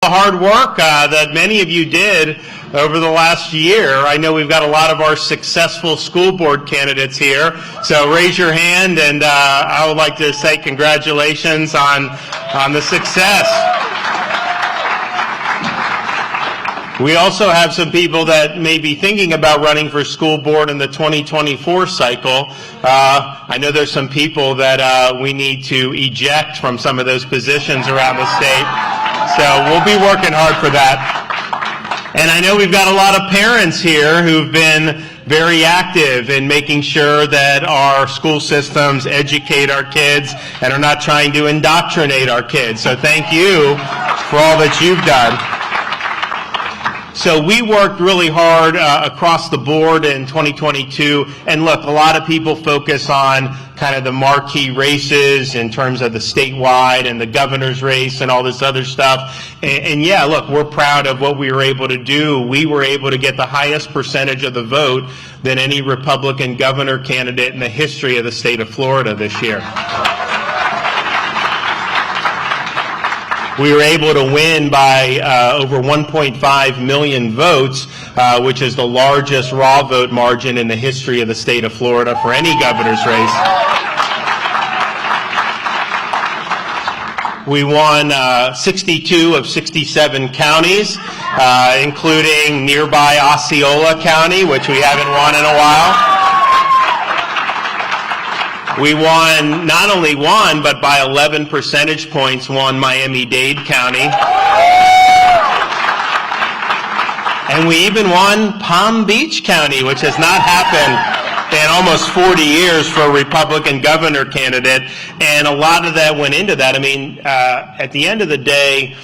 hard work that many of you did over the last year. I know we've got a lot of our successful school board candidates here, so raise your hand, and I would like to say congratulations on the success. We also have some people that may be thinking about running for school board in the 2024 cycle. I know there's some people that we need to eject from some of those positions around the state, so we'll be working hard for that. And I know we've got a lot of parents here who've been very active in making sure that our school systems educate our kids and are not trying to indoctrinate our kids. So thank you for all that you've done. So we worked really hard across the board in 2022, and look, a lot of people focus on kind of the marquee races in terms of the statewide and the governor's race and all this other stuff. And yeah, look, we're proud of what we were able to do. We were able to get the highest percentage of the vote than any Republican governor candidate in the history of the state of Florida this year. We were able to win by over 1.5 million votes, which is the largest raw vote margin in the history of the state of Florida for any governor's race. We won 62 of 67 counties, including nearby Osceola County, which we haven't won in a while. We won, not only won, but by 11 percentage points won Miami-Dade County. And we even won Palm Beach County, which has not happened in almost 40 years for a Republican governor candidate. And a lot of that went into that. I mean, at the end of the day,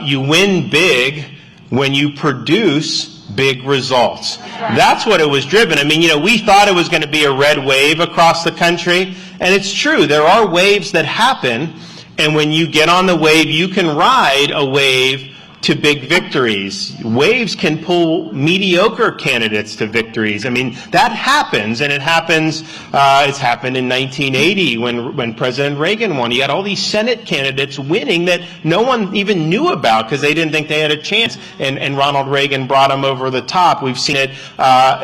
you win big when you produce big results. That's what it was driven. I mean, you know, we thought it was going to be a red wave across the country, and it's true. There are waves that happen, and when you get on the wave, you can ride a wave to big victories. Waves can pull mediocre candidates to victories. I mean, that happens, and it happens, it's happened in 1980 when President Reagan won. You had all these Senate candidates winning that no one even knew about because they didn't think they had a chance, and Ronald Reagan brought them over the top. We've seen it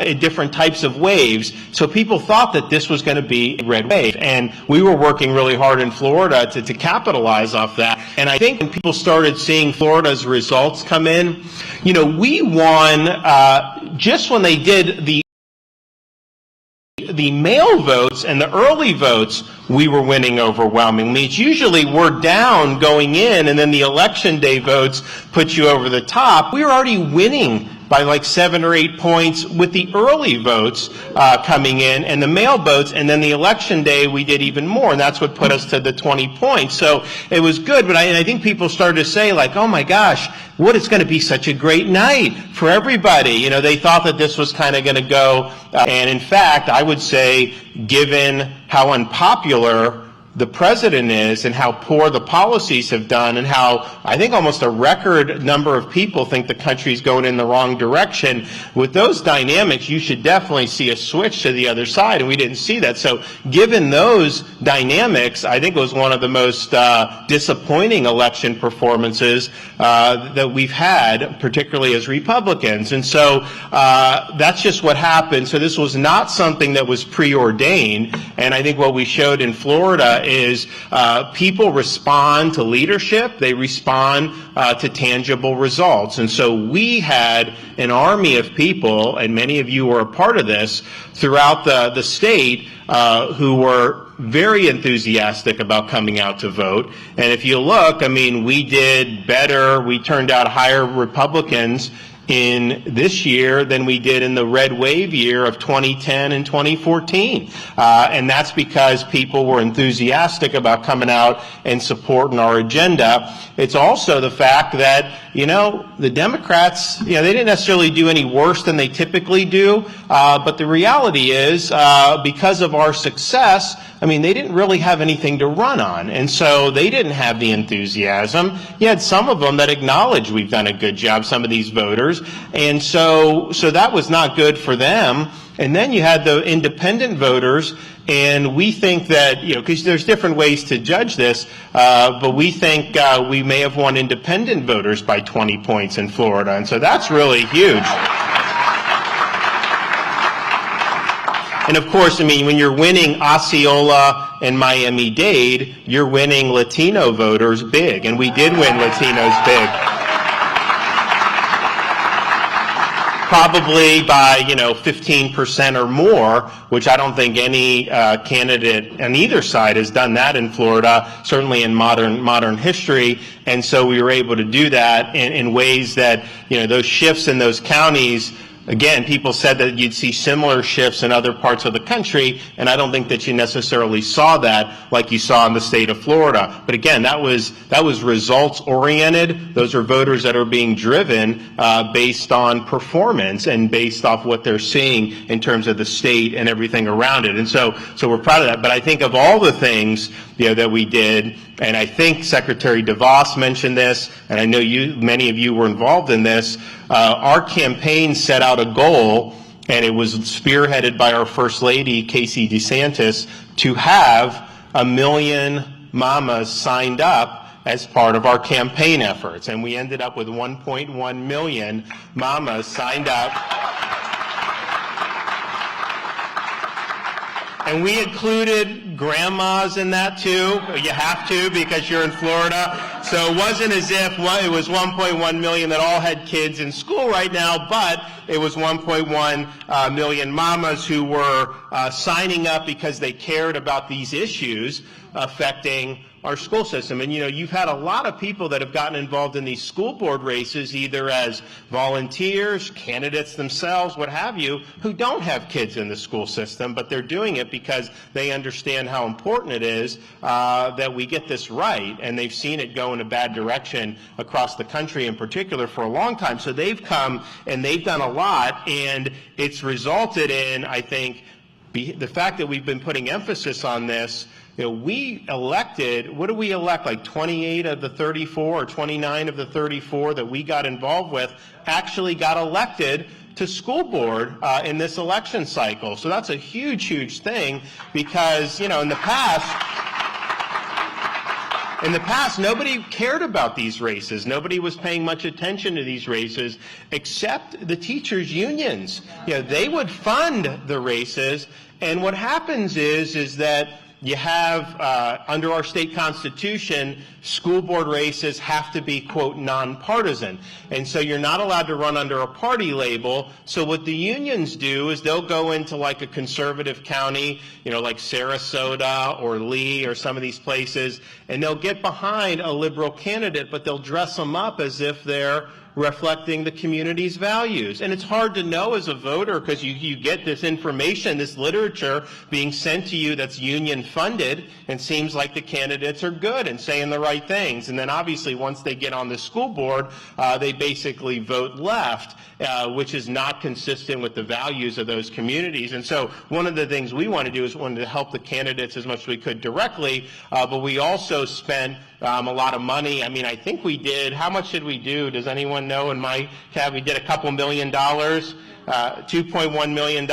in different types of waves. So people thought that this was going to be a red wave, and we were working really hard in Florida to capitalize off that. And I think when people started seeing Florida's results come in, you know, we won just when they did the mail votes and the early votes, we were winning overwhelmingly. It's usually we're down going in, and then the election day votes put you over the top. We were already winning by like 7 or 8 points with the early votes coming in and the mail votes, and then the election day we did even more, and that's what put us to the 20 points. So it was good, but I think people started to say, like, oh my gosh, what, it's going to be such a great night for everybody. You know, they thought that this was kind of going to go, and in fact, I would say, given how unpopular the president is and how poor the policies have done, and how I think almost a record number of people think the country's going in the wrong direction, with those dynamics, you should definitely see a switch to the other side, and we didn't see that. So given those dynamics, I think it was one of the most disappointing election performances that we've had, particularly as Republicans. And so that's just what happened. So this was not something that was preordained, and I think what we showed in Florida is people respond to leadership, they respond to tangible results. And so we had an army of people, and many of you were a part of this, throughout the state who were very enthusiastic about coming out to vote. And if you look, I mean, we did better, we turned out higher Republicans in this year than we did in the red wave year of 2010 and 2014. And that's because people were enthusiastic about coming out and supporting our agenda. It's also the fact that, you know, the Democrats, you know, they didn't necessarily do any worse than they typically do, but the reality is, because of our success, I mean, they didn't really have anything to run on. And so they didn't have the enthusiasm. You had some of them that acknowledged we've done a good job, some of these voters. And so that was not good for them. And then you had the independent voters, and we think that, because there's different ways to judge this, but we think we may have won independent voters by 20 points in Florida. And so that's really huge. And of course, I mean, when you're winning Osceola and Miami-Dade, you're winning Latino voters big. And we did win Latinos big. Probably by, 15% or more, which I don't think any candidate on either side has done that in Florida, certainly in modern history. And so we were able to do that in ways that, those shifts in those counties. Again, people said that you'd see similar shifts in other parts of the country, and I don't think that you necessarily saw that like you saw in the state of Florida. But again, that was results-oriented. Those are voters that are being driven based on performance and based off what they're seeing in terms of the state and everything around it. And so we're proud of that. But I think of all the things that we did, and I think Secretary DeVos mentioned this, and I know many of you were involved in this. Our campaign set out a goal, and it was spearheaded by our First Lady, Casey DeSantis, to have 1 million mamas signed up as part of our campaign efforts. And we ended up with 1.1 million mamas signed up. And we included grandmas in that too. You have to because you're in Florida. So it wasn't as if it was 1.1 million that all had kids in school right now, but it was 1.1 million mamas who were signing up because they cared about these issues affecting our school system. And you've had a lot of people that have gotten involved in these school board races, either as volunteers, candidates themselves, what have you, who don't have kids in the school system, but they're doing it because they understand how important it is that we get this right. And they've seen it go in a bad direction across the country in particular for a long time. So they've come and they've done a lot, and it's resulted in, I think, the fact that we've been putting emphasis on this. We elected, what did we elect, like 28 of the 34 or 29 of the 34 that we got involved with actually got elected to school board in this election cycle. So that's a huge, huge thing because, in the past, nobody cared about these races. Nobody was paying much attention to these races except the teachers' unions. They would fund the races, and what happens is that you have, under our state constitution, school board races have to be, quote, nonpartisan. And so you're not allowed to run under a party label. So what the unions do is they'll go into like a conservative county, like Sarasota or Lee or some of these places, and they'll get behind a liberal candidate, but they'll dress them up as if they're reflecting the community's values. And it's hard to know as a voter because you get this information, this literature being sent to you that's union funded, and seems like the candidates are good and saying the right things. And then obviously once they get on the school board, they basically vote left, which is not consistent with the values of those communities. And so one of the things we want to do is wanted to help the candidates as much as we could directly, but we also spent a lot of money. I mean, I think we did, how much did we do? Does anyone know? In my tab, we did a couple $1 million, $2.1 million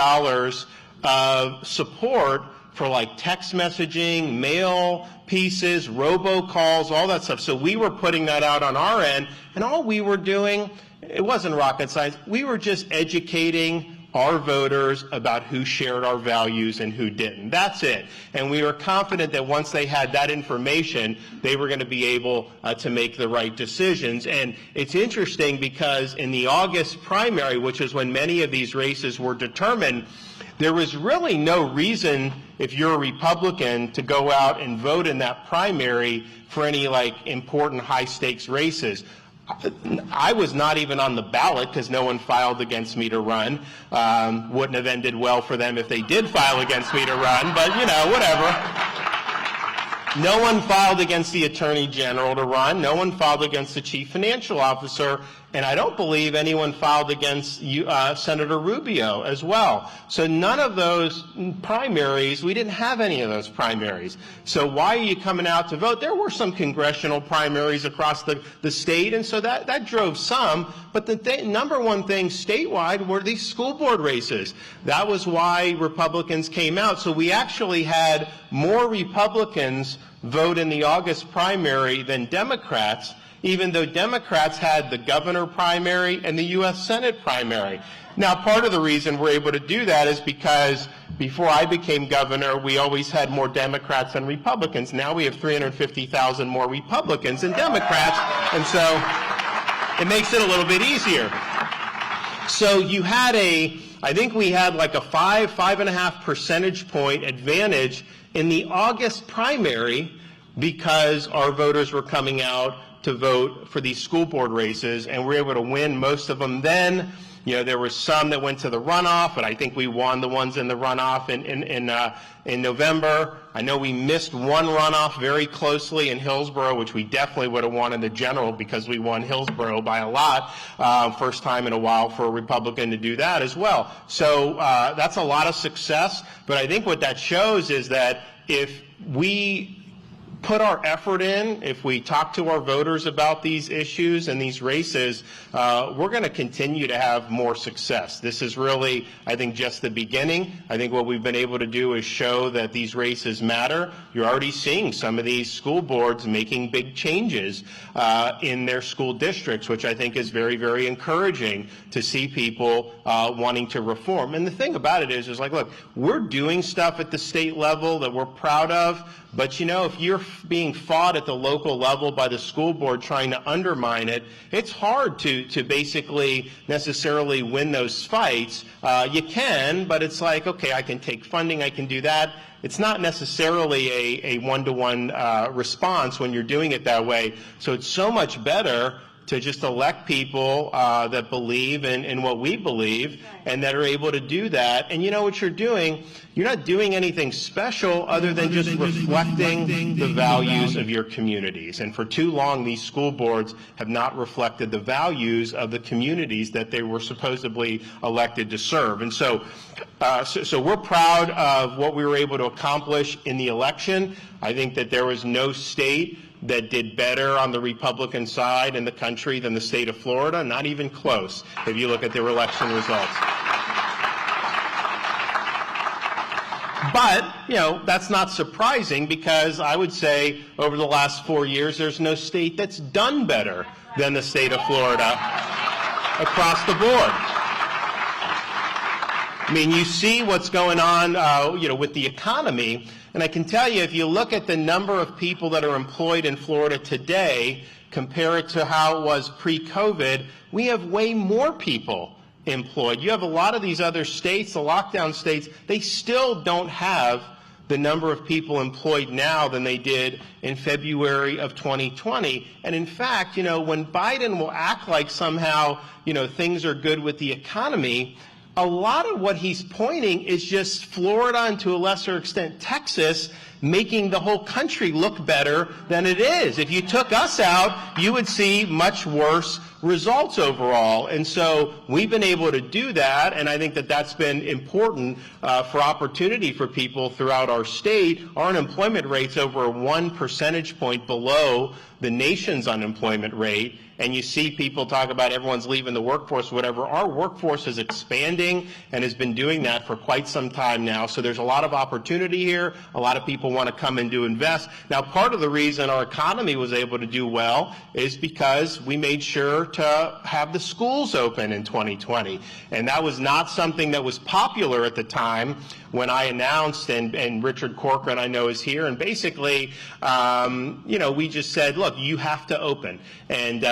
of support for like text messaging, mail pieces, robocalls, all that stuff. So we were putting that out on our end, and all we were doing, it wasn't rocket science, we were just educating our voters about who shared our values and who didn't. That's it. And we were confident that once they had that information, they were going to be able to make the right decisions. And it's interesting because in the August primary, which is when many of these races were determined, there was really no reason, if you're a Republican, to go out and vote in that primary for any like important high stakes races. I was not even on the ballot because no one filed against me to run. Wouldn't have ended well for them if they did file against me to run, but whatever. No one filed against the Attorney General to run. No one filed against the Chief Financial Officer. And I don't believe anyone filed against Senator Rubio as well. So none of those primaries, we didn't have any of those primaries. So why are you coming out to vote? There were some congressional primaries across the state, and so that drove some. But the number one thing statewide were these school board races. That was why Republicans came out. So we actually had more Republicans vote in the August primary than Democrats, even though Democrats had the governor primary and the U.S. Senate primary. Now, part of the reason we're able to do that is because before I became governor, we always had more Democrats than Republicans. Now we have 350,000 more Republicans than Democrats, and so it makes it a little bit easier. So you had I think we had like a 5.5 percentage point advantage in the August primary because our voters were coming out to vote for these school board races, and we were able to win most of them then. You know, there were some that went to the runoff, but I think we won the ones in the runoff in November. I know we missed one runoff very closely in Hillsborough, which we definitely would have won in the general because we won Hillsborough by a lot. First time in a while for a Republican to do that as well. So that's a lot of success, but I think what that shows is that if we put our effort in, if we talk to our voters about these issues and these races, we're going to continue to have more success. This is really, I think, just the beginning. I think what we've been able to do is show that these races matter. You're already seeing some of these school boards making big changes in their school districts, which I think is very, very encouraging to see people wanting to reform. And the thing about it is like, look, we're doing stuff at the state level that we're proud of, but, you know, if you're being fought at the local level by the school board trying to undermine it, it's hard to basically necessarily win those fights. You can, but it's like, okay, I can take funding, I can do that. It's not necessarily a one-to-one response when you're doing it that way. So it's so much better to just elect people that believe in what we believe and that are able to do that. And you know what you're doing? You're not doing anything special other than just reflecting the values of your communities. And for too long, these school boards have not reflected the values of the communities that they were supposedly elected to serve. And so we're proud of what we were able to accomplish in the election. I think that there was no state that did better on the Republican side in the country than the state of Florida, not even close, if you look at their election results. But, you know, that's not surprising because I would say over the last 4 years, there's no state that's done better than the state of Florida across the board. I mean, you see what's going on, with the economy. And I can tell you, if you look at the number of people that are employed in Florida today, compare it to how it was pre-COVID, we have way more people employed. You have a lot of these other states, the lockdown states, they still don't have the number of people employed now than they did in February of 2020. And in fact, when Biden will act like somehow, things are good with the economy, a lot of what he's pointing is just Florida and to a lesser extent Texas making the whole country look better than it is. If you took us out, you would see much worse results overall. And so we've been able to do that, and I think that that's been important for opportunity for people throughout our state. Our unemployment rate's over 1 percentage point below the nation's unemployment rate, and you see people talk about everyone's leaving the workforce, whatever. Our workforce is expanding and has been doing that for quite some time now. So there's a lot of opportunity here. A lot of people want to come in to invest. Now, part of the reason our economy was able to do well is because we made sure to have the schools open in 2020. And that was not something that was popular at the time when I announced, and Richard Corcoran I know is here, and basically, we just said, look, you have to open, and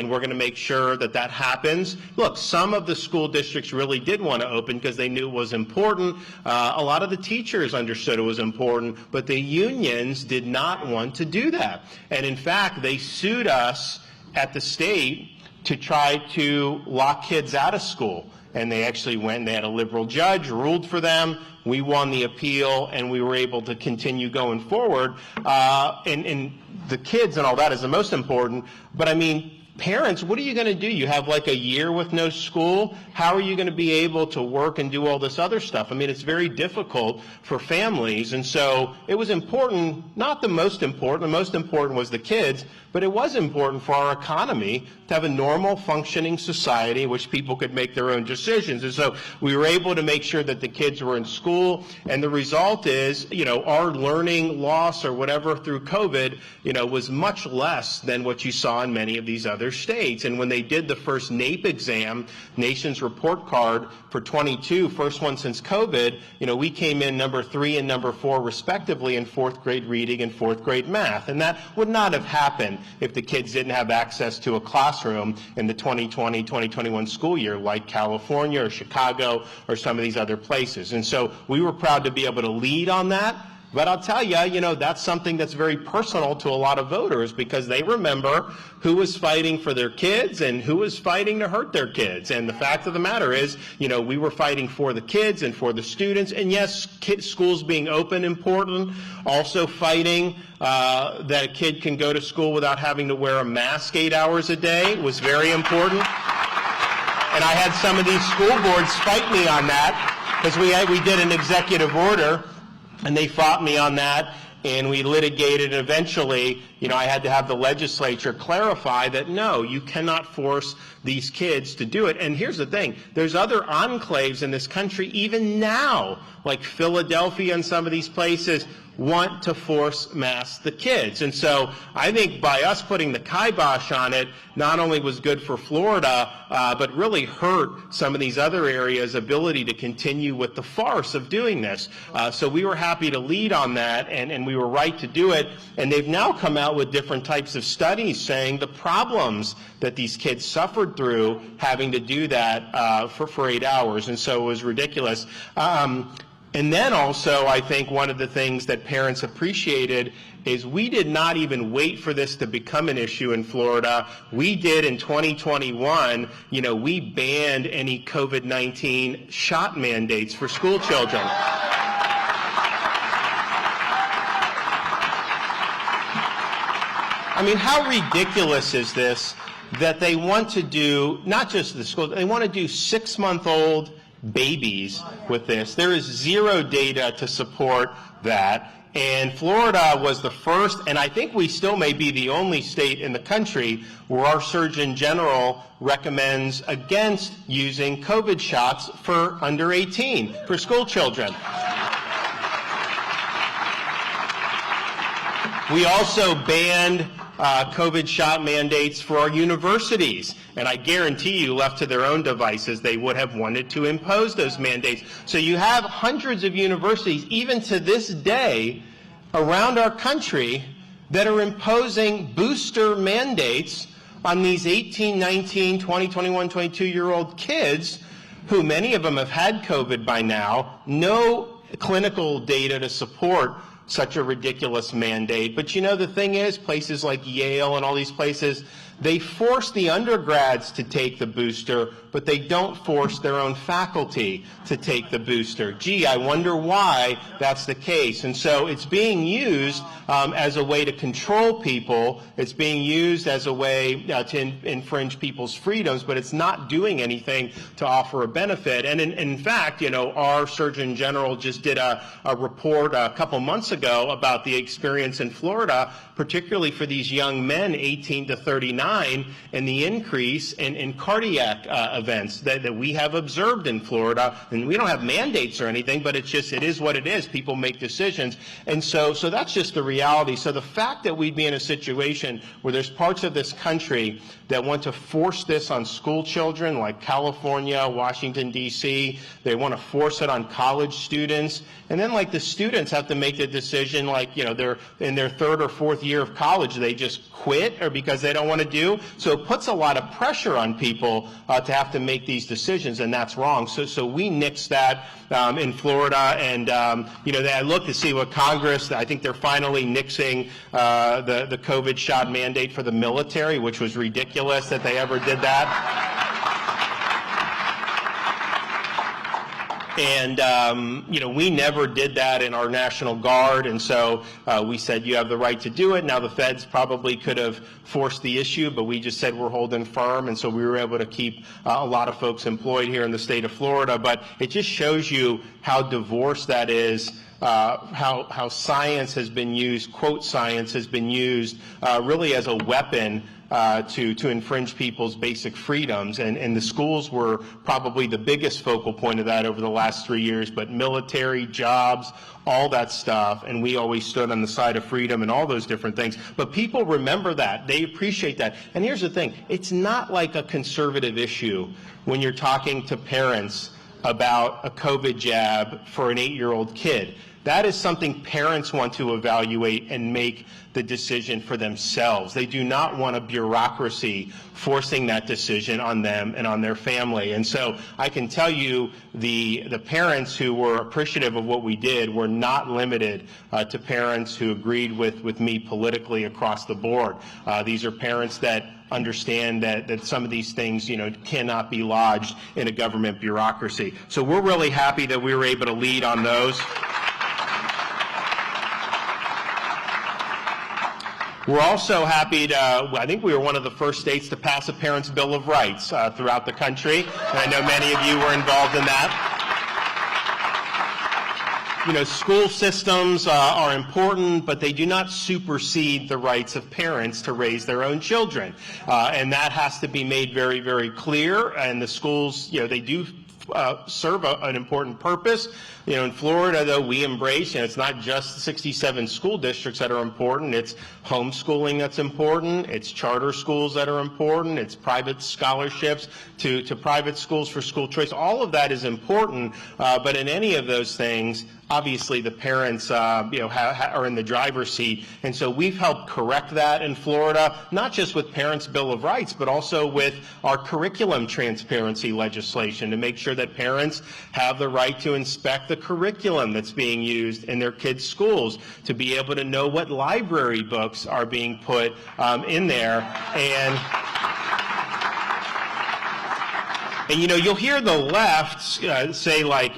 we're going to make sure that that happens. Look, some of the school districts really did want to open because they knew it was important. A lot of the teachers understood it was important, but the unions did not want to do that. And in fact, they sued us at the state to try to lock kids out of school. and they actually went, they had a liberal judge, ruled for them. We won the appeal, and we were able to continue going forward. And the kids and all that is the most important. But I mean, parents, what are you going to do? You have like a year with no school. How are you going to be able to work and do all this other stuff? I mean, it's very difficult for families. And so it was important, not the most important. The most important was the kids, but it was important for our economy to have a normal functioning society in which people could make their own decisions. And so we were able to make sure that the kids were in school. And the result is, our learning loss or whatever through COVID, was much less than what you saw in many of these other states. And when they did the first NAEP exam, Nation's Report Card for 22, first one since COVID, we came in number 3 and number 4 respectively in 4th grade reading and 4th grade math. And that would not have happened if the kids didn't have access to a classroom in the 2020-2021 school year like California or Chicago or some of these other places. And so we were proud to be able to lead on that. But I'll tell you, that's something that's very personal to a lot of voters because they remember who was fighting for their kids and who was fighting to hurt their kids. And the fact of the matter is, we were fighting for the kids and for the students. And yes, schools being open important. Also fighting that a kid can go to school without having to wear a mask 8 hours a day was very important. And I had some of these school boards fight me on that because we did an executive order. And they fought me on that, and we litigated, and eventually, I had to have the legislature clarify that, no, you cannot force these kids to do it. And here's the thing. There's other enclaves in this country, even now, like Philadelphia and some of these places, want to force mask the kids. And so I think by us putting the kibosh on it, not only was good for Florida, but really hurt some of these other areas' ability to continue with the farce of doing this. So we were happy to lead on that, and we were right to do it. And they've now come out with different types of studies saying the problems that these kids suffered through having to do that for 8 hours. And so it was ridiculous. And then also, I think one of the things that parents appreciated is we did not even wait for this to become an issue in Florida. We did in 2021, we banned any COVID-19 shot mandates for school children. I mean, how ridiculous is this that they want to do, not just the school, they want to do 6-month-old babies with this. There is zero data to support that. And Florida was the first, and I think we still may be the only state in the country where our Surgeon General recommends against using COVID shots for under 18, for school children. We also banned COVID shot mandates for our universities. And I guarantee you, left to their own devices, they would have wanted to impose those mandates. So you have hundreds of universities, even to this day, around our country that are imposing booster mandates on these 18, 19, 20, 21, 22-year-old kids who many of them have had COVID by now, no clinical data to support such a ridiculous mandate. But the thing is, places like Yale and all these places, they force the undergrads to take the booster, but they don't force their own faculty to take the booster. Gee, I wonder why that's the case. And so it's being used as a way to control people. It's being used as a way to infringe people's freedoms, but it's not doing anything to offer a benefit. And in fact, our Surgeon General just did a report a couple months ago about the experience in Florida, particularly for these young men, 18 to 39, and the increase in cardiac events that we have observed in Florida. And we don't have mandates or anything, but it is what it is. People make decisions. And so that's just the reality. So the fact that we'd be in a situation where there's parts of this country that want to force this on school children, like California, Washington, D.C., they want to force it on college students, and then the students have to make the decision, they're in their 3rd or 4th year of college, they just quit or because they don't want to do. So it puts a lot of pressure on people to have to make these decisions, and that's wrong. So we nixed that in Florida, and I look to see what Congress, I think they're finally nixing the COVID shot mandate for the military, which was ridiculous that they ever did that. And, we never did that in our National Guard, and so we said you have the right to do it. Now, the feds probably could have forced the issue, but we just said we're holding firm, and so we were able to keep a lot of folks employed here in the state of Florida. But it just shows you how divorced that is, how science has been used, quote science has been used really as a weapon to infringe people's basic freedoms, and the schools were probably the biggest focal point of that over the last 3 years, but military, jobs, all that stuff, and we always stood on the side of freedom and all those different things. But people remember that. They appreciate that. And here's the thing. It's not like a conservative issue when you're talking to parents about a COVID jab for an 8-year-old kid. That is something parents want to evaluate and make the decision for themselves. They do not want a bureaucracy forcing that decision on them and on their family. And so I can tell you the parents who were appreciative of what we did were not limited to parents who agreed with me politically across the board. These are parents that understand that some of these things, cannot be lodged in a government bureaucracy. So we're really happy that we were able to lead on those. We're also happy to, I think we were one of the first states to pass a Parents' Bill of Rights throughout the country, and I know many of you were involved in that. School systems are important, but they do not supersede the rights of parents to raise their own children. And that has to be made very, very clear, and the schools, they do serve an important purpose. In Florida, though, we embrace, it's not just 67 school districts that are important. It's homeschooling that's important. It's charter schools that are important. It's private scholarships to private schools for school choice. All of that is important, but in any of those things, obviously the parents, are in the driver's seat. And so we've helped correct that in Florida, not just with Parents' Bill of Rights, but also with our curriculum transparency legislation to make sure that parents have the right to inspect the curriculum that's being used in their kids' schools, to be able to know what library books are being put in there. And you'll hear the left say like,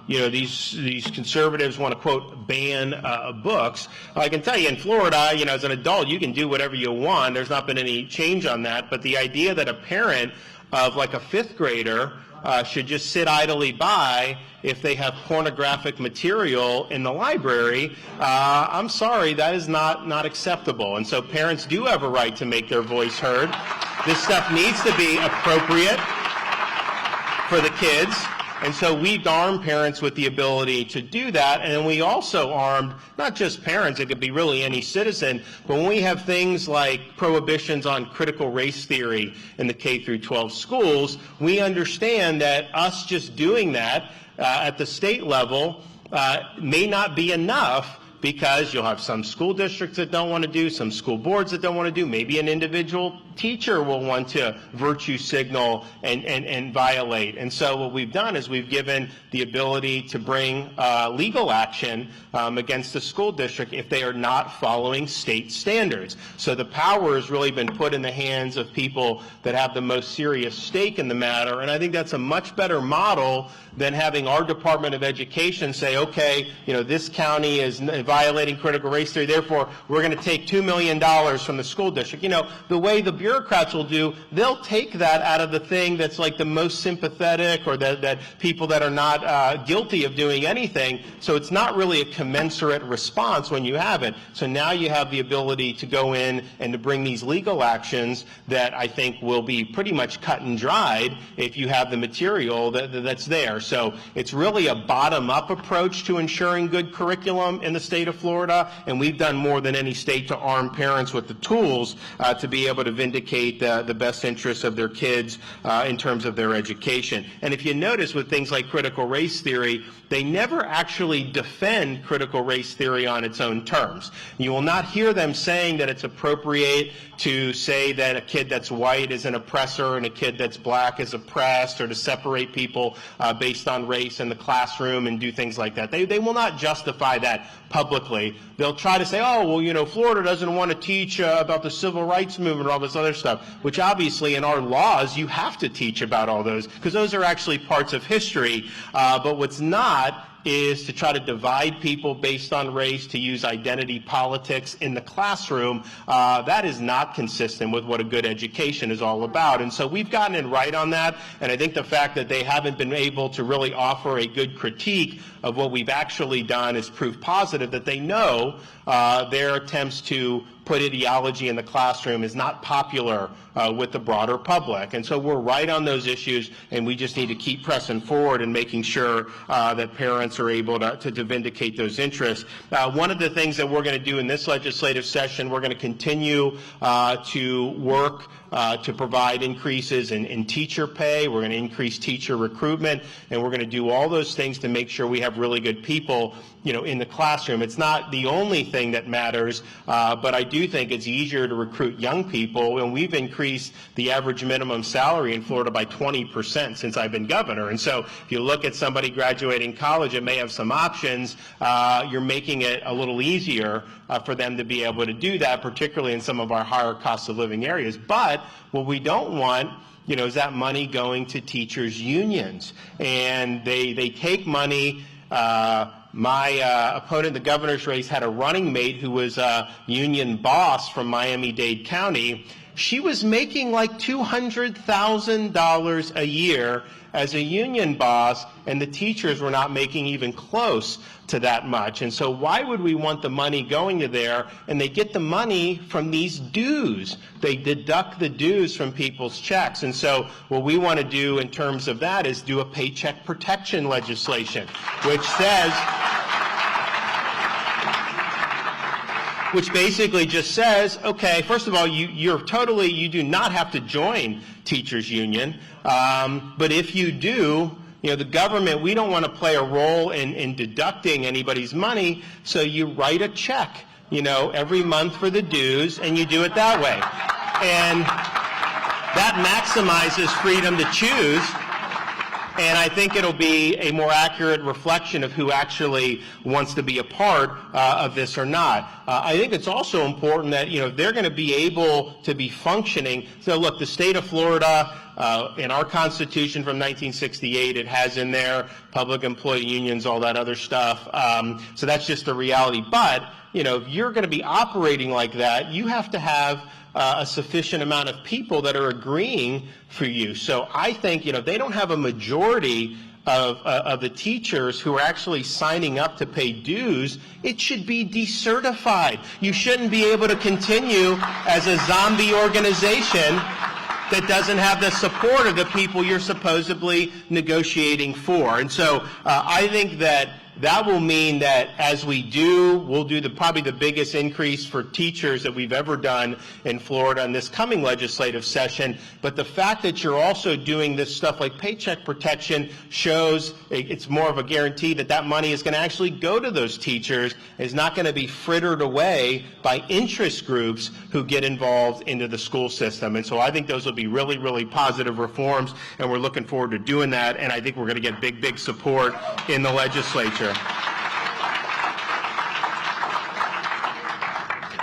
these conservatives want to, quote, ban books. I can tell you in Florida, as an adult, you can do whatever you want. There's not been any change on that. But the idea that a parent of like a 5th grader should just sit idly by if they have pornographic material in the library, I'm sorry, that is not acceptable. And so parents do have a right to make their voice heard. This stuff needs to be appropriate for the kids. And so we've armed parents with the ability to do that, and we also armed not just parents, it could be really any citizen, but when we have things like prohibitions on critical race theory in the K through 12 schools, we understand that us just doing that at the state level may not be enough, because you'll have some school districts that don't want to do, some school boards that don't want to do, maybe an individual teacher will want to virtue signal and violate. And so what we've done is we've given the ability to bring legal action against the school district if they are not following state standards. So the power has really been put in the hands of people that have the most serious stake in the matter, and I think that's a much better model than having our Department of Education say, okay, this county is violating critical race theory, therefore we're going to take $2 million from the school district. The way the bureaucrats will do, they'll take that out of the thing that's like the most sympathetic, or that people that are not guilty of doing anything. So it's not really a commensurate response when you have it. So now you have the ability to go in and to bring these legal actions that I think will be pretty much cut and dried if you have the material that's there. So it's really a bottom-up approach to ensuring good curriculum in the state of Florida, and we've done more than any state to arm parents with the tools to be able to vindicate the best interests of their kids in terms of their education. And if you notice with things like critical race theory, they never actually defend critical race theory on its own terms. You will not hear them saying that it's appropriate to say that a kid that's white is an oppressor and a kid that's black is oppressed, or to separate people based on race in the classroom and do things like that. They will not justify that publicly. They'll try to say, Florida doesn't want to teach about the civil rights movement or all this. other stuff, which obviously in our laws you have to teach about all those, because those are actually parts of history. But what's not is to try to divide people based on race, to use identity politics in the classroom. That is not consistent with what a good education is all about. And so we've gotten it right on that, and I think the fact that they haven't been able to really offer a good critique of what we've actually done is proof positive that they know their attempts to put ideology in the classroom is not popular with the broader public. And so we're right on those issues, and we just need to keep pressing forward and making sure that parents are able to vindicate those interests. One of the things that we're going to do in this legislative session, we're going to continue to work to provide increases in teacher pay. We're going to increase teacher recruitment, and we're going to do all those things to make sure we have really good people, in the classroom. It's not the only thing that matters, but I do think it's easier to recruit young people, and we've increased the average minimum salary in Florida by 20% since I've been governor. And so if you look at somebody graduating college, it may have some options. You're making it a little easier for them to be able to do that, particularly in some of our higher cost of living areas. But what we don't want, is that money going to teachers' unions. And they take money. My opponent in the governor's race had a running mate who was a union boss from Miami-Dade County. She was making like $200,000 a year as a union boss, and the teachers were not making even close to that much. And so why would we want the money going to there? And they get the money from these dues. They deduct the dues from people's checks. And so what we want to do in terms of that is do a paycheck protection legislation, which basically just says, okay, first of all, you do not have to join teachers union, but if you do, the government, we don't want to play a role in deducting anybody's money, so you write a check, every month for the dues, and you do it that way. And that maximizes freedom to choose. And I think it'll be a more accurate reflection of who actually wants to be a part of this or not. I think it's also important that, they're going to be able to be functioning. So look, the state of Florida, in our Constitution from 1968, it has in there public employee unions, all that other stuff. So that's just the reality. But, if you're going to be operating like that, you have to have a sufficient amount of people that are agreeing for you. So I think, they don't have a majority of the teachers who are actually signing up to pay dues. It should be decertified. You shouldn't be able to continue as a zombie organization that doesn't have the support of the people you're supposedly negotiating for. And so I think that will mean that as we'll do probably the biggest increase for teachers that we've ever done in Florida in this coming legislative session. But the fact that you're also doing this stuff like paycheck protection shows it's more of a guarantee that money is going to actually go to those teachers. It's not going to be frittered away by interest groups who get involved into the school system. And so I think those will be really, really positive reforms, and we're looking forward to doing that. And I think we're going to get big, big support in the legislature.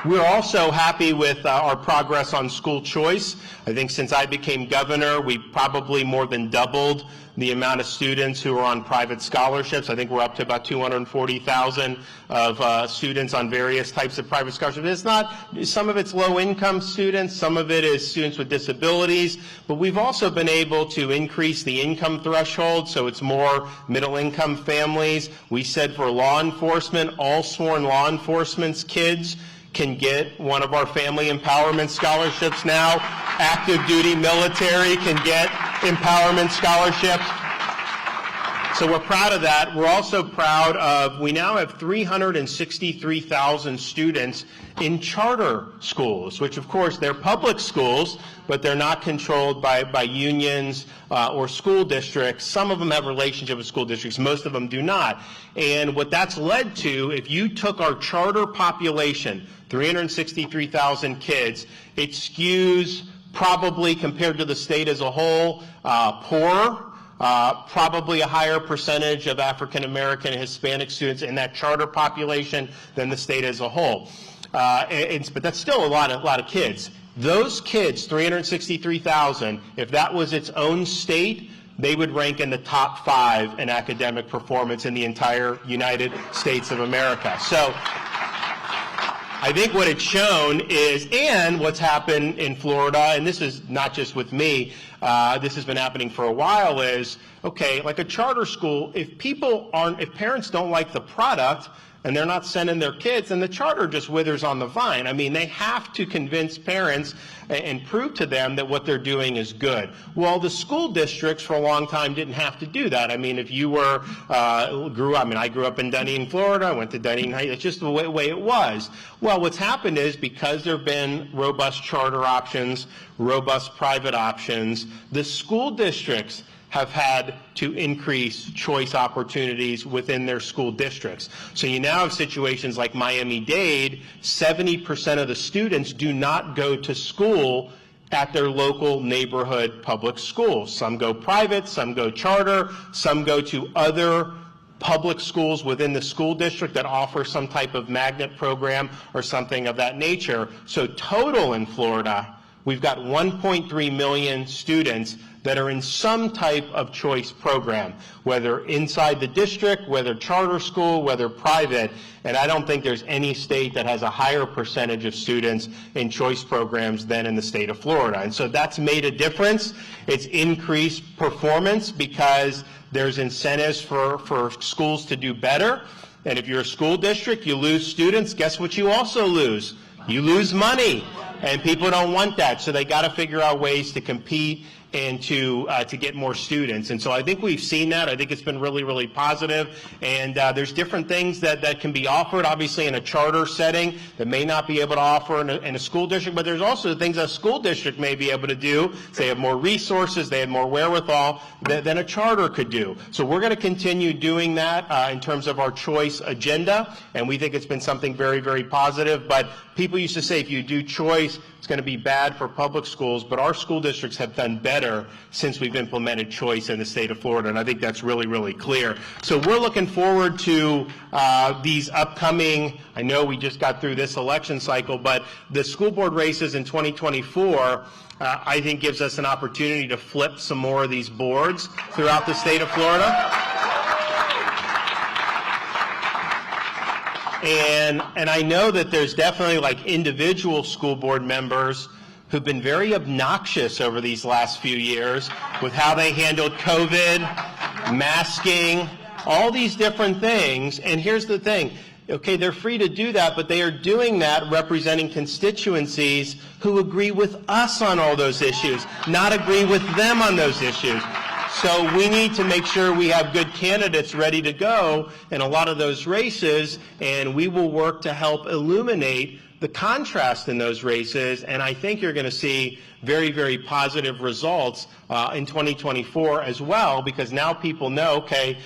We're also happy with our progress on school choice. I think since I became governor, we probably more than doubled the amount of students who are on private scholarships. I think we're up to about 240,000 of students on various types of private scholarships. It's not, some of it's low-income students, some of it is students with disabilities, but we've also been able to increase the income threshold, so it's more middle-income families. We said for law enforcement, all sworn law enforcement's kids can get one of our family empowerment scholarships now. Active duty military can get empowerment scholarships. So we're proud of that. We're also proud of, we now have 363,000 students in charter schools, which of course they're public schools, but they're not controlled by unions or school districts. Some of them have relationship with school districts, most of them do not. And what that's led to, if you took our charter population, 363,000 kids, it skews probably compared to the state as a whole, poorer. Probably a higher percentage of African American and Hispanic students in that charter population than the state as a whole. But that's still a lot of kids. Those kids, 363,000, if that was its own state, they would rank in the top 5 in academic performance in the entire United States of America. So I think what it's shown is, and what's happened in Florida, and this is not just with me, this has been happening for a while, is, okay, like a charter school, if parents don't like the product, and they're not sending their kids, and the charter just withers on the vine. I mean, they have to convince parents and prove to them that what they're doing is good. Well, the school districts for a long time didn't have to do that. I mean, if you I grew up in Dunedin, Florida, I went to Dunedin High, it's just the way it was. Well, what's happened is, because there have been robust charter options, robust private options, the school districts have had to increase choice opportunities within their school districts. So you now have situations like Miami-Dade, 70% of the students do not go to school at their local neighborhood public schools. Some go private, some go charter, some go to other public schools within the school district that offer some type of magnet program or something of that nature. So total in Florida, we've got 1.3 million students that are in some type of choice program, whether inside the district, whether charter school, whether private, and I don't think there's any state that has a higher percentage of students in choice programs than in the state of Florida. And so that's made a difference. It's increased performance because there's incentives for schools to do better. And if you're a school district, you lose students, guess what you also lose? You lose money. And people don't want that, so they got to figure out ways to compete and to get more students. And so I think we've seen that. I think it's been really, really positive. And there's different things that can be offered, obviously, in a charter setting that may not be able to offer in a school district. But there's also things a school district may be able to do. So they have more resources, they have more wherewithal than a charter could do. So we're going to continue doing that in terms of our choice agenda. And we think it's been something very, very positive. But people used to say if you do choice, it's going to be bad for public schools, but our school districts have done better since we've implemented choice in the state of Florida, and I think that's really, really clear. So we're looking forward to these upcoming, I know we just got through this election cycle, but the school board races in 2024, I think gives us an opportunity to flip some more of these boards throughout the state of Florida. And I know that there's definitely like individual school board members who've been very obnoxious over these last few years with how they handled COVID, masking, all these different things. And here's the thing. Okay, they're free to do that, but they are doing that representing constituencies who agree with us on all those issues, not agree with them on those issues. So we need to make sure we have good candidates ready to go in a lot of those races, and we will work to help illuminate the contrast in those races, and I think you're going to see very, very positive results in 2024 as well, because now people know, okay,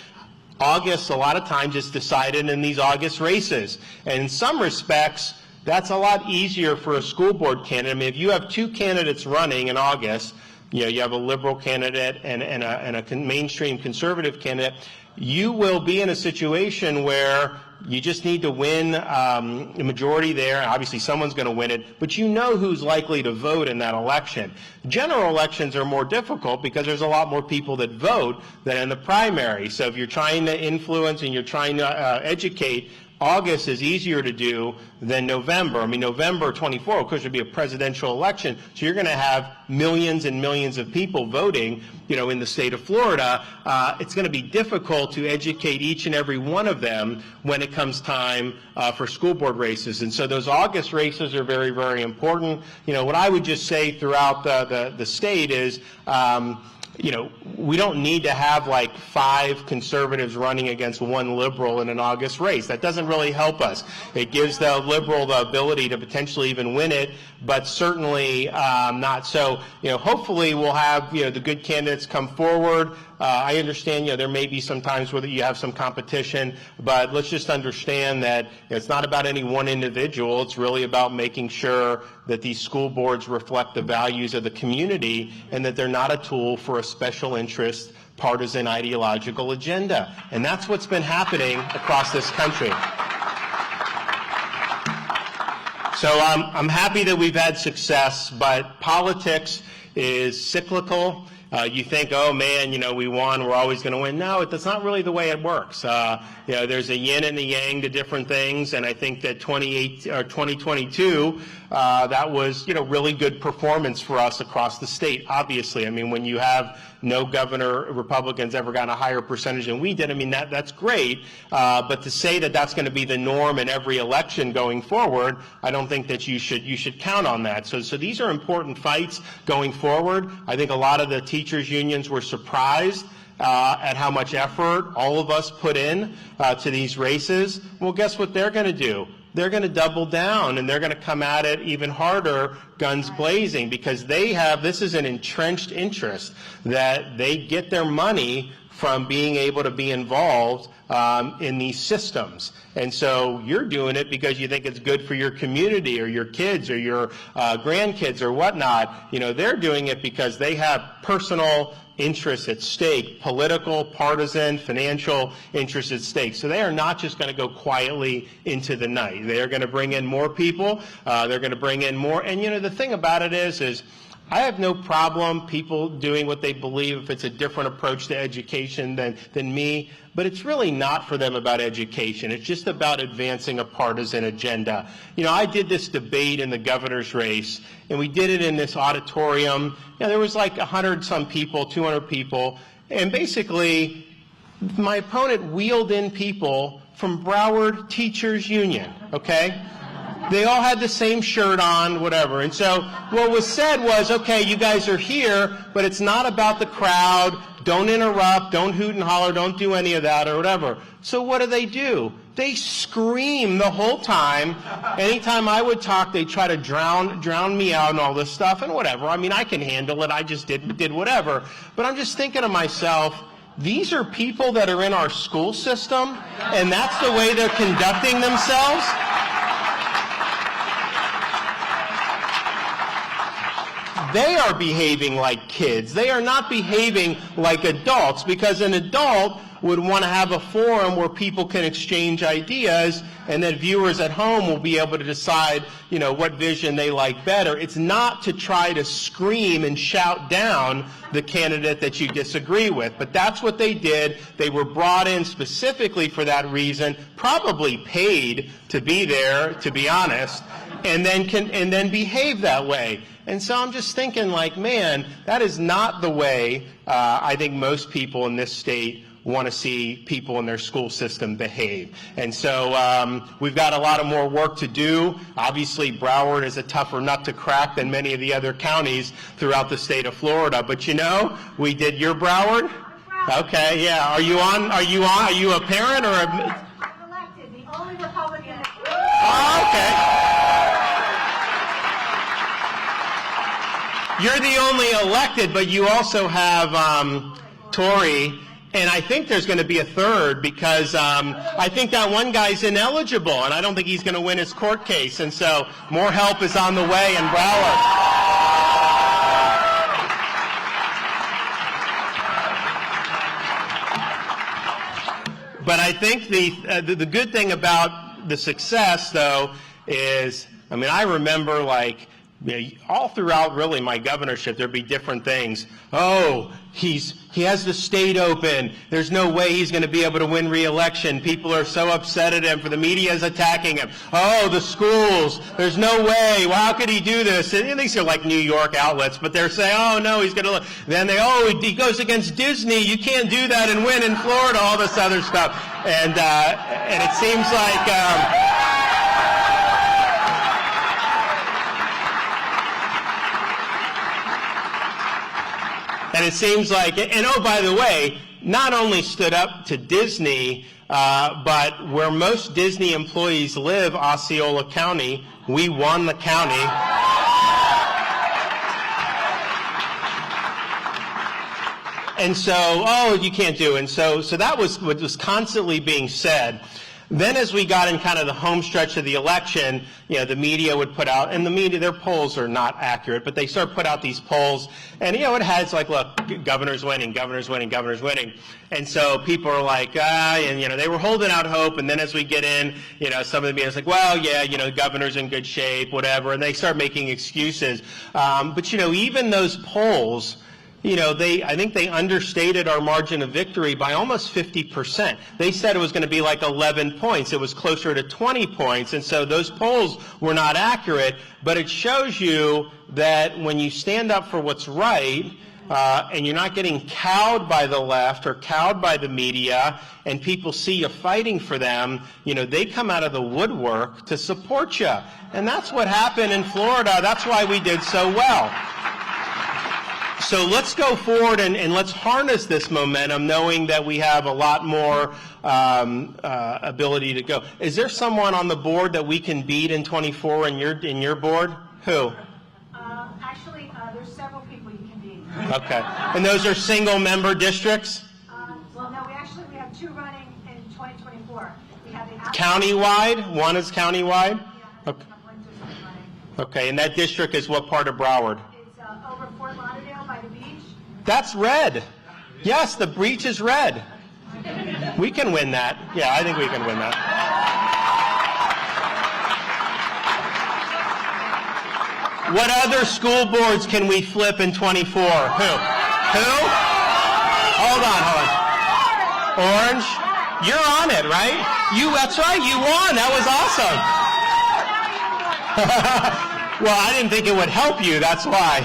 August a lot of times is decided in these August races, and in some respects, that's a lot easier for a school board candidate. I mean, if you have two candidates running in August, you know, you have a liberal candidate and a mainstream conservative candidate, you will be in a situation where you just need to win the majority there. Obviously, someone's going to win it, but you know who's likely to vote in that election. General elections are more difficult because there's a lot more people that vote than in the primary. So if you're trying to influence and you're trying to educate, August is easier to do than November. I mean, November 24, of course, would be a presidential election, so you're going to have millions and millions of people voting, you know, in the state of Florida. It's going to be difficult to educate each and every one of them when it comes time for school board races. And so those August races are very, very important. You know, what I would just say throughout the state is, you know, we don't need to have like 5 conservatives running against 1 liberal in an August race. That doesn't really help us. It gives the liberal the ability to potentially even win it, but certainly not. So, you know, hopefully we'll have, you know, the good candidates come forward. I understand, you know, there may be some times where you have some competition, but let's just understand that it's not about any one individual. It's really about making sure that these school boards reflect the values of the community and that they're not a tool for a special interest, partisan, ideological agenda. And that's what's been happening across this country. So I'm happy that we've had success, but politics is cyclical. You think, oh man, we won, we're always going to win. No, that's not really the way it works. There's a yin and a yang to different things, and I think that 2022, that was, really good performance for us across the state, obviously. I mean, when you have no governor, Republicans ever gotten a higher percentage than we did, I mean, that's great. But to say that that's going to be the norm in every election going forward, I don't think that you should count on that. So these are important fights going forward. I think a lot of the teachers' unions were surprised at how much effort all of us put in to these races. Well, guess what they're going to do? They're going to double down, and they're going to come at it even harder, guns blazing, because this is an entrenched interest that they get their money from being able to be involved in these systems. And so you're doing it because you think it's good for your community or your kids or your grandkids or whatnot. They're doing it because they have personal interests at stake, political, partisan, financial interests at stake. So they are not just going to go quietly into the night. They are going to bring in more people. They're going to bring in more. And, the thing about it is I have no problem people doing what they believe if it's a different approach to education than me, but it's really not for them about education. It's just about advancing a partisan agenda. I did this debate in the governor's race, and we did it in this auditorium. There was like 100-some people, 200 people, and basically my opponent wheeled in people from Broward Teachers Union, okay? They all had the same shirt on, whatever. And so what was said was, okay, you guys are here, but it's not about the crowd. Don't interrupt. Don't hoot and holler. Don't do any of that or whatever. So what do? They scream the whole time. Anytime I would talk, they try to drown me out and all this stuff and whatever. I mean, I can handle it. I just did whatever. But I'm just thinking to myself, these are people that are in our school system, and that's the way they're conducting themselves. They are behaving like kids. They are not behaving like adults, because an adult would want to have a forum where people can exchange ideas, and then viewers at home will be able to decide, what vision they like better. It's not to try to scream and shout down the candidate that you disagree with. But that's what they did. They were brought in specifically for that reason, probably paid to be there, to be honest, and then behave that way. And so I'm just thinking, man, that is not the way I think most people in this state want to see people in their school system behave. And so we've got a lot of more work to do. Obviously, Broward is a tougher nut to crack than many of the other counties throughout the state of Florida. But we did your Broward? Okay, yeah. Are you on? Are you a parent or a... I'm elected, the only Republican. Oh, okay. You're the only elected, but you also have Tory, and I think there's going to be a third, because I think that one guy's ineligible, and I don't think he's going to win his court case, and so more help is on the way in Broward. But I think the good thing about the success, though, is, I remember, all throughout really my governorship, there'd be different things. Oh, he has the state open. There's no way he's going to be able to win re-election. People are so upset at him, for the media is attacking him. Oh, the schools. There's no way. Well, how could he do this? And these are like New York outlets, but they're saying, oh no, he's going to. Then he goes against Disney. You can't do that and win in Florida. All this other stuff, and it seems like. And it seems like, and oh, by the way, not only stood up to Disney, but where most Disney employees live, Osceola County, we won the county. And so, oh, you can't do it. And so that was what was constantly being said. Then as we got in kind of the home stretch of the election, the media would put out, and the media, their polls are not accurate, but they start put out these polls, and it has like, look, governor's winning, governor's winning, governor's winning. And so people are like, and they were holding out hope, and then as we get in, some of the media's like, well, yeah, the governor's in good shape, whatever, and they start making excuses. But even those polls, I think they understated our margin of victory by almost 50%. They said it was going to be like 11 points. It was closer to 20 points. And so those polls were not accurate, but it shows you that when you stand up for what's right, and you're not getting cowed by the left or cowed by the media, and people see you fighting for them, they come out of the woodwork to support you. And that's what happened in Florida. That's why we did so well. So let's go forward and let's harness this momentum, knowing that we have a lot more ability to go. Is there someone on the board that we can beat in 24 in your board? Who? Actually, there's several people you can beat. Okay. And those are single-member districts? Well, no, we have two running in 2024. We have the countywide? One is countywide? Yeah, Okay. we have one district running. Okay, and that district is what part of Broward? It's over Fort Lauderdale by the beach. That's red. Yes, the breach is red. We can win that. Yeah, I think we can win that. What other school boards can we flip in 24? Who? Hold on. Orange? You're on it, right? That's right, you won. That was awesome. Well, I didn't think it would help you, that's why.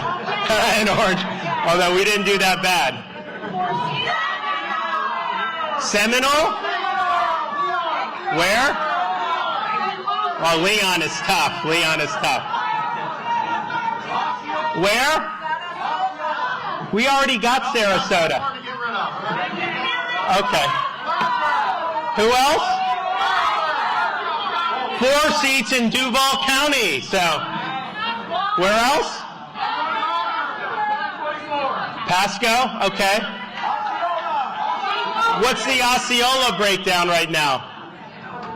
In Orange. Although we didn't do that bad. Seminole? Where? Oh, Leon is tough. Where? We already got Sarasota. Okay. Who else? 4 seats in Duval County. So, where else? Pasco? Okay. What's the Osceola breakdown right now?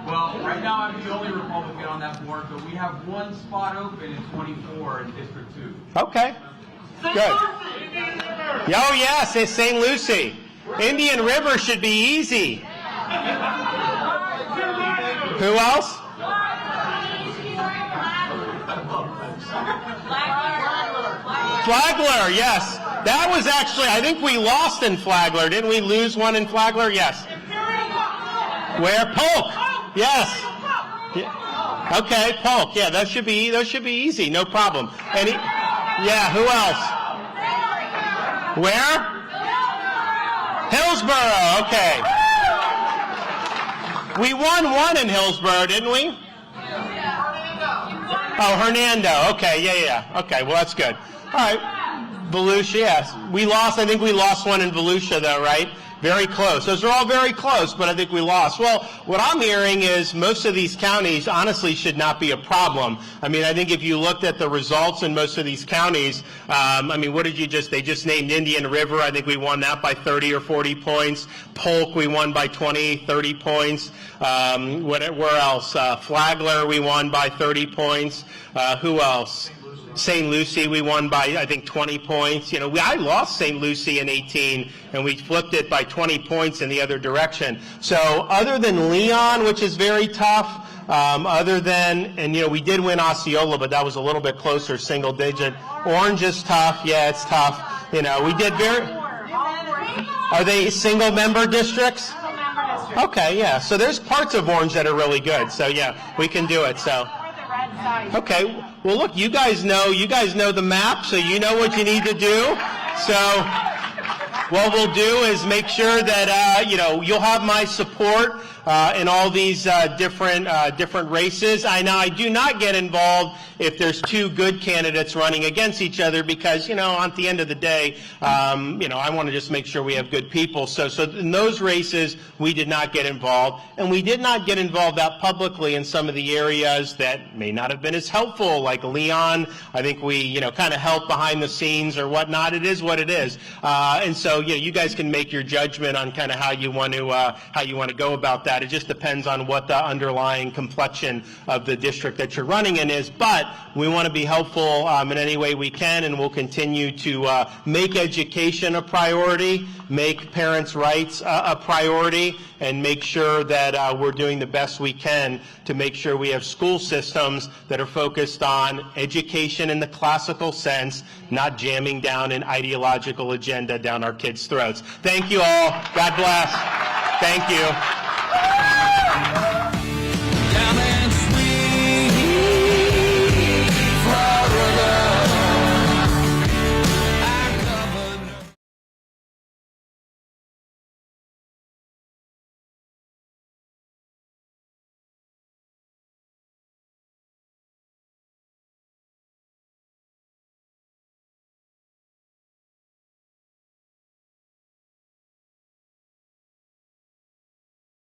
Well, right now I'm the only Republican on that board, but we have one spot open in 24 in District 2. Okay. Good. Oh, yes, it's St. Lucie. Indian River should be easy. Who else? Flagler, yes. That was actually, I think we lost in Flagler. Didn't we lose one in Flagler? Yes. Where? Polk. Yes. Yeah. Okay, Polk. Yeah, those should be easy. No problem. Yeah, who else? Where? Hillsborough. Okay. We won one in Hillsborough, didn't we? Oh, Hernando. Okay, yeah. Okay, well, that's good. All right. Volusia, yes. I think we lost one in Volusia, though, right? Very close. Those are all very close, but I think we lost. Well, what I'm hearing is most of these counties honestly should not be a problem. I mean, I think if you looked at the results in most of these counties, they just named Indian River. I think we won that by 30 or 40 points. Polk, we won by 20, 30 points. Where else? Flagler, we won by 30 points. Who else? St. Lucie, we won by, I think, 20 points. I lost St. Lucie in 18, and we flipped it by 20 points in the other direction. So other than Leon, which is very tough, we did win Osceola, but that was a little bit closer, single digit. Orange is tough. Yeah, it's tough. We did are they single member districts? Okay, yeah. So there's parts of Orange that are really good. So yeah, we can do it. So. Okay, well look, you guys know the map, so you know what you need to do. So what we'll do is make sure that you'll have my support in all these different races. I do not get involved if there's two good candidates running against each other, because at the end of the day, I want to just make sure we have good people. So in those races, we did not get involved, and we did not get involved that publicly in some of the areas that may not have been as helpful, like Leon. I think we kind of helped behind the scenes or whatnot. It is what it is, and so so, you guys can make your judgment on kind of how you want to go about that. It just depends on what the underlying complexion of the district that you're running in is. But we want to be helpful in any way we can, and we'll continue to make education a priority, make parents' rights a priority, and make sure that we're doing the best we can to make sure we have school systems that are focused on education in the classical sense, not jamming down an ideological agenda down our kids' throats. Thank you all. God bless. Thank you.